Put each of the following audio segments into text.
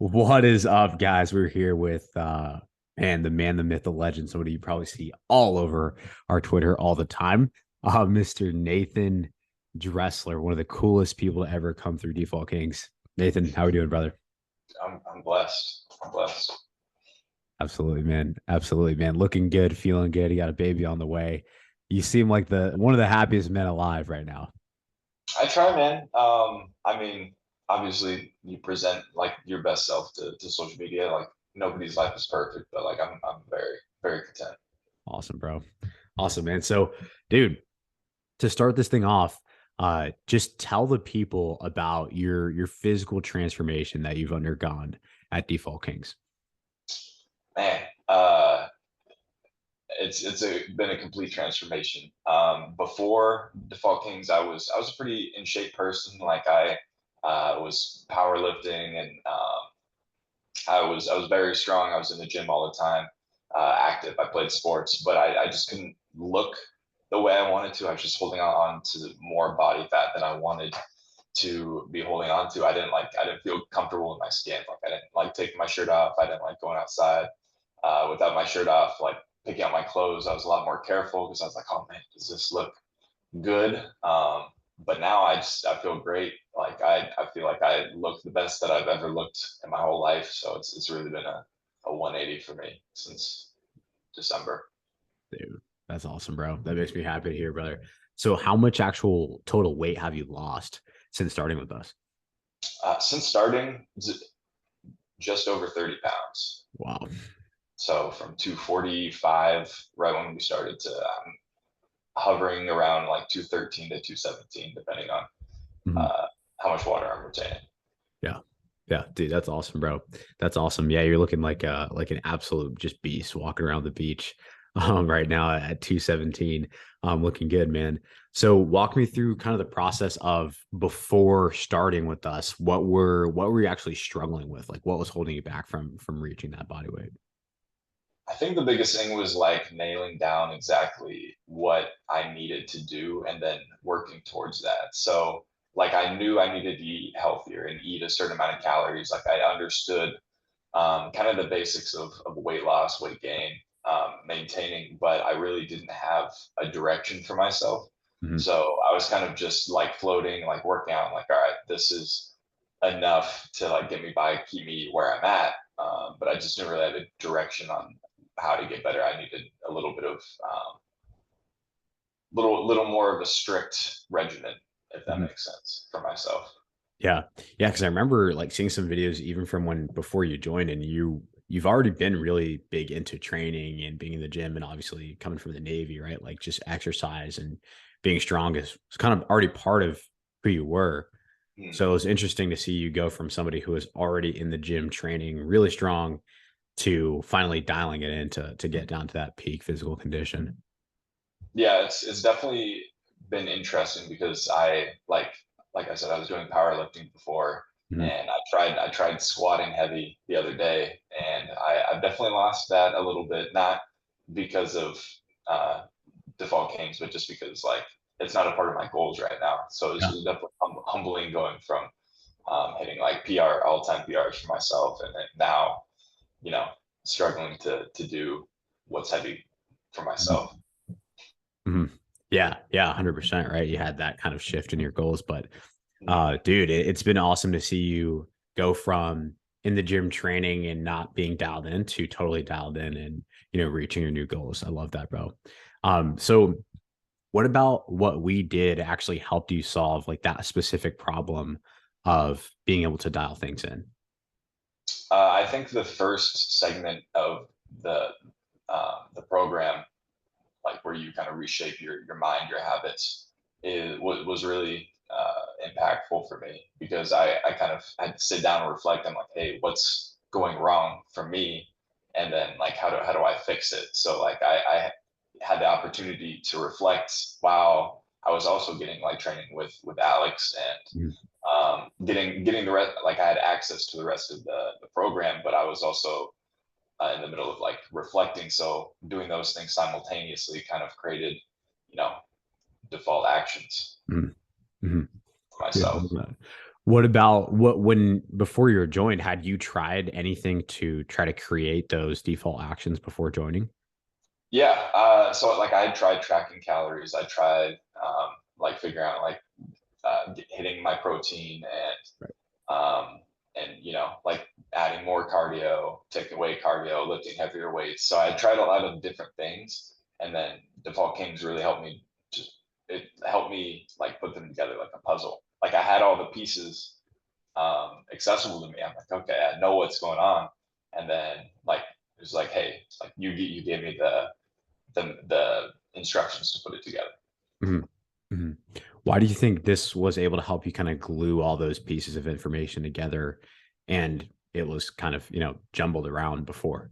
What is up, guys? We're here with the man, the myth, the legend, somebody you probably see all over our Twitter all the time. Mr. Nathan Dressler, one of the coolest people to ever come through Default Kings. Nathan, how are we doing, brother? I'm blessed. I'm blessed. Absolutely, man. Absolutely, man. Looking good, feeling good. You got a baby on the way. You seem like the one of the happiest men alive right now. I try, man. I mean, obviously, you present like your best self to social media. Like nobody's life is perfect, but like I'm very very content. Awesome, bro. Awesome, man. So, dude, to start this thing off, just tell the people about your physical transformation that you've undergone at Default Kings. Man, been a complete transformation. Before Default Kings, I was a pretty in shape person. Like I was powerlifting and I was very strong. I was in the gym all the time, active. I played sports, but I just couldn't look the way I wanted to. I was just holding on to more body fat than I wanted to be holding on to. I didn't feel comfortable with my skin. Like I didn't like taking my shirt off. I didn't like going outside without my shirt off. Like picking out my clothes, I was a lot more careful because I was like, oh man, does this look good? But now I feel great. Like I feel like I look the best that I've ever looked in my whole life. So it's really been a 180 for me since December. Dude, that's awesome, bro. That makes me happy to hear, brother. So, how much actual total weight have you lost since starting with us? Since starting, just over 30 pounds. Wow. So from 245 right when we started to hovering around like 213 to 217, depending on Mhm. uh, how much water I'm retaining. Yeah. Yeah, dude, that's awesome, bro. That's awesome. Yeah, you're looking like an absolute just beast walking around the beach right now at 217. Looking good, man. So walk me through kind of the process of before starting with us. What were you actually struggling with? Like what was holding you back from reaching that body weight? I think the biggest thing was like nailing down exactly what I needed to do and then working towards that. So, like, I knew I needed to eat healthier and eat a certain amount of calories. Like, I understood kind of the basics of weight loss, weight gain, maintaining, but I really didn't have a direction for myself. Mhm. So, I was kind of just like floating, like working out, like, all right, this is enough to like get me by, keep me where I'm at. But I just didn't really have a direction on how to get better. I needed a little bit of little more of a strict regimen, if that Mhm. makes sense, for myself. Yeah. Yeah, because I remember like seeing some videos even from when before you joined and you've already been really big into training and being in the gym and obviously coming from the Navy, right? Like just exercise and being strong is kind of already part of who you were. Hmm. So it was interesting to see you go from somebody who was already in the gym training really strong to finally dialing it in to get down to that peak physical condition. Yeah, it's definitely been interesting because like I said, I was doing powerlifting before, Mhm. and I tried squatting heavy the other day, and I've definitely lost that a little bit, not because of uh, default games, but just because like it's not a part of my goals right now. So Yeah. it's definitely humbling going from hitting like PR all time PRs for myself, and then now you know struggling to do what's heavy for myself. Mhm. Yeah, yeah, 100%, right? You had that kind of shift in your goals, but Mm. dude, it's been awesome to see you go from in the gym training and not being dialed in to totally dialed in and reaching your new goals. I love that, bro. So what about what we did actually helped you solve like that specific problem of being able to dial things in? I think the first segment of the program, like where you kind of reshape your mind, your habits, was really impactful for me because I kind of had to sit down and reflect on like, hey, what's going wrong for me, and then like how do I fix it? So like I had the opportunity to reflect while I was also getting like training with Alex and Mhm. getting the rest. Like I had access to the rest of the program, but I was also in the middle of like reflecting. So doing those things simultaneously kind of created, you know, default actions Mhm. Mhm. for Yeah, I myself. love that. What about what when before you were joined, had you tried anything to try to create those default actions before joining? Yeah. So like I tried tracking calories. I tried like figuring out like hitting my protein Right. and like adding more cardio, taking away cardio, lifting heavier weights. So I tried a lot of different things, and then Default Kings really helped me. Just it helped me like put them together like a puzzle. Like I had all the pieces accessible to me. I'm like, okay, I know what's going on, and then like it was like, hey, like you gave me the instructions to put it together. Mhm. Mhm. Why do you think this was able to help you kind of glue all those pieces of information together and it was kind of, jumbled around before?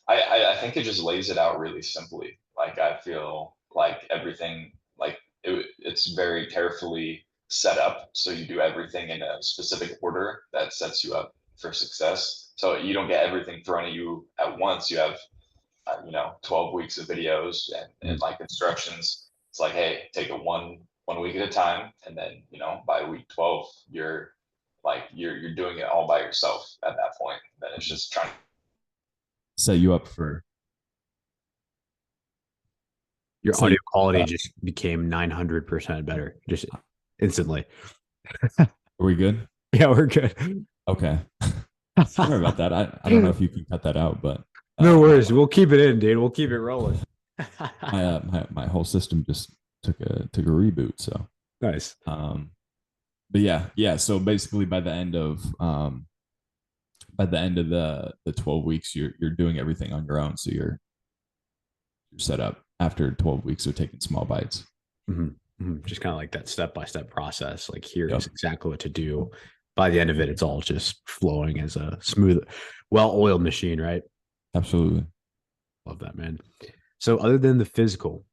I think it just lays it out really simply. Like I feel like everything like it's very carefully set up, so you do everything in a specific order that sets you up for success. So you don't get everything thrown at you at once. You have 12 weeks of videos and Mhm. like instructions. It's like, hey, take it one week at a time, and then by week 12 you're doing it all by yourself at that point. Then it's Mhm. just trying to Set you up for Your set you audio quality up. just became 900% better just instantly. Are we good? Yeah, we're good. Okay. Sorry about that. I don't know if you can cut that out, but No my worries. We'll keep it in, dude. We'll keep it rolling. my whole system just took a reboot. So Nice. um but yeah. So basically by the end of the 12 weeks, you're doing everything on your own. So you're set up after 12 weeks of taking small bites. Mhm. Mhm. Just kind of like that step by step process. Like, here is Yep. exactly what to do. By the end of it, it's all just flowing as a smooth, well oiled machine, right? Absolutely. Love that, man. So, other than the physical,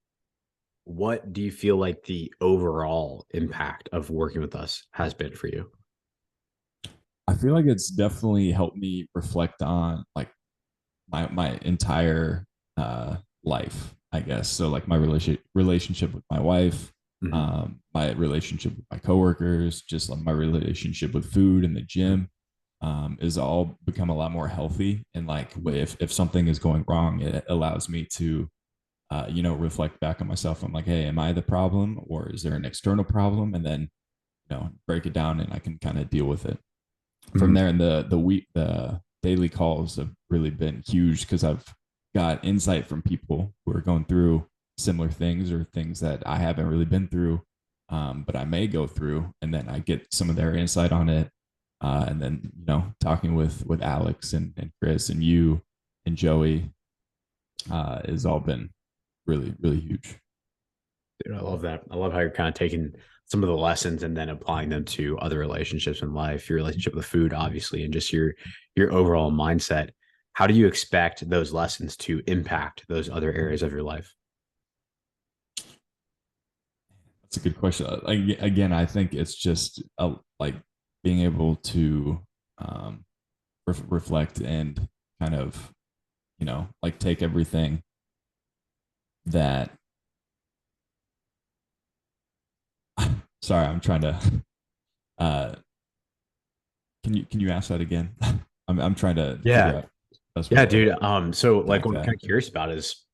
what do you feel like the overall impact of working with us has been for you? I feel like it's definitely helped me reflect on like my entire life, I guess. So like my relationship with my wife, Mhm. my relationship with my coworkers, just like my relationship with food and the gym, is all become a lot more healthy. And like Mhm. if something is going wrong, it allows me to reflect back on myself. I'm like, hey, am I the problem or is there an external problem? And then break it down and I can kind of deal with it from Mhm. there. And the daily calls have really been huge because I've got insight from people who are going through similar things or things that I haven't really been through, but I may go through, and then I get some of their insight on it. And then talking with Alex and Chris and you and Joey has all been really really huge. Dude, I love that. I love how you're kind of taking some of the lessons and then applying them to other relationships in life, your relationship with food, obviously, and just your overall mindset. How do you expect those lessons to impact those other areas of your life? That's a good question. Again, I think it's just like being able to um, reflect and kind of like take everything that sorry, I'm trying to uh can you ask that again? I'm trying to figure Yeah. out the best way Yeah, to dude. So like attack what I'm that. kind of curious about is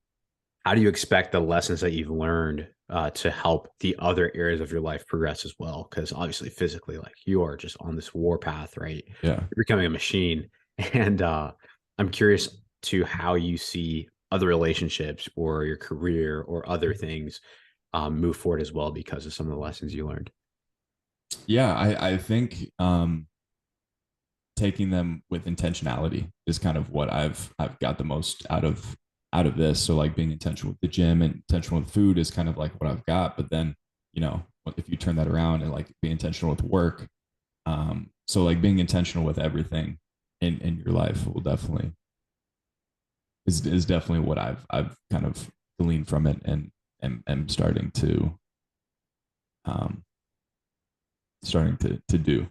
how do you expect the lessons that you've learned to help the other areas of your life progress as well? Because obviously, physically, like you are just on this war path, right? Yeah. You're becoming a machine, and I'm curious to how you see other relationships or your career or other things move forward as well because of some of the lessons you learned. Yeah, I think taking them with intentionality is kind of what I've got the most out of this. So like being intentional with the gym and intentional with food is kind of like what I've got. But then, if you turn that around and like be intentional with work, so like being intentional with everything in your life will definitely is definitely what I've kind of gleaned from it and am um starting to do.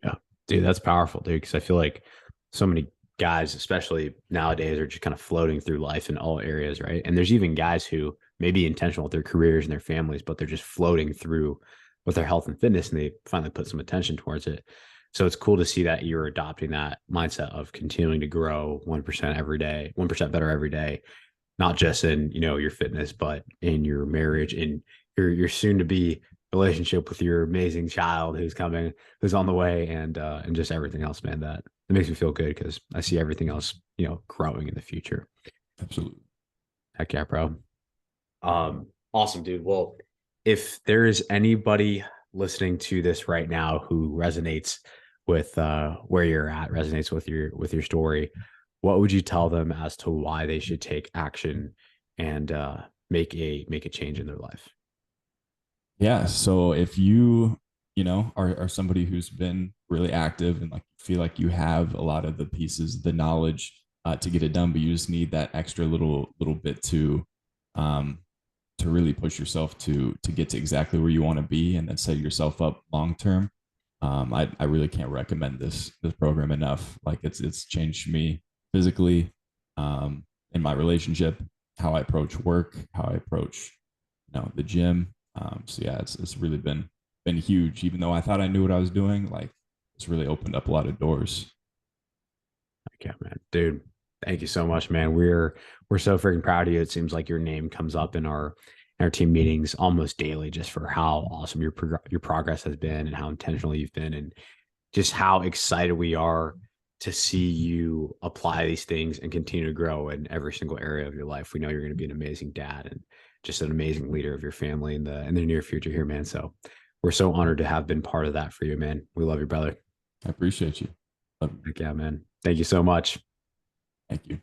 Yeah, dude, that's powerful, dude. Because I feel like so many guys, especially nowadays, are just kind of floating through life in all areas, right? And there's even guys who may be intentional with their careers and their families, but they're just floating through with their health and fitness, and they finally put some attention towards it. So it's cool to see that you're adopting that mindset of continuing to grow 1% every day, 1% better every day, not just in, your fitness, but in your marriage, in your soon to be relationship with your amazing child who's on the way, and just everything else, man. That it makes me feel good because I see everything else, growing in the future. Absolutely. Heck yeah, bro. Awesome, dude. Well, if there is anybody listening to this right now who resonates with where you're at, resonates with your story, what would you tell them as to why they should take action and make a change in their life? Yeah. So if you, are somebody who's been really active and like feel like you have a lot of the pieces, the knowledge to get it done, but you just need that extra little bit um, to really push yourself to get to exactly where you want to be and then set yourself up long term. I really can't recommend this program enough. Like it's changed me physically, in my relationship, how I approach work, how I approach the gym. So yeah, it's really been huge. Even though I thought I knew what I was doing, like it's really opened up a lot of doors. Okay, man, dude. Thank you so much, man. We're so freaking proud of you. It seems like your name comes up in our team meetings almost daily, just for how awesome your progress has been and how intentional you've been, and just how excited we are to see you apply these things and continue to grow in every single area of your life. We know you're going to be an amazing dad and just an amazing leader of your family in the near future here, man. So we're so honored to have been part of that for you, man. We love you, brother. I appreciate you. Love you. Yeah, man. Thank you so much. Thank you.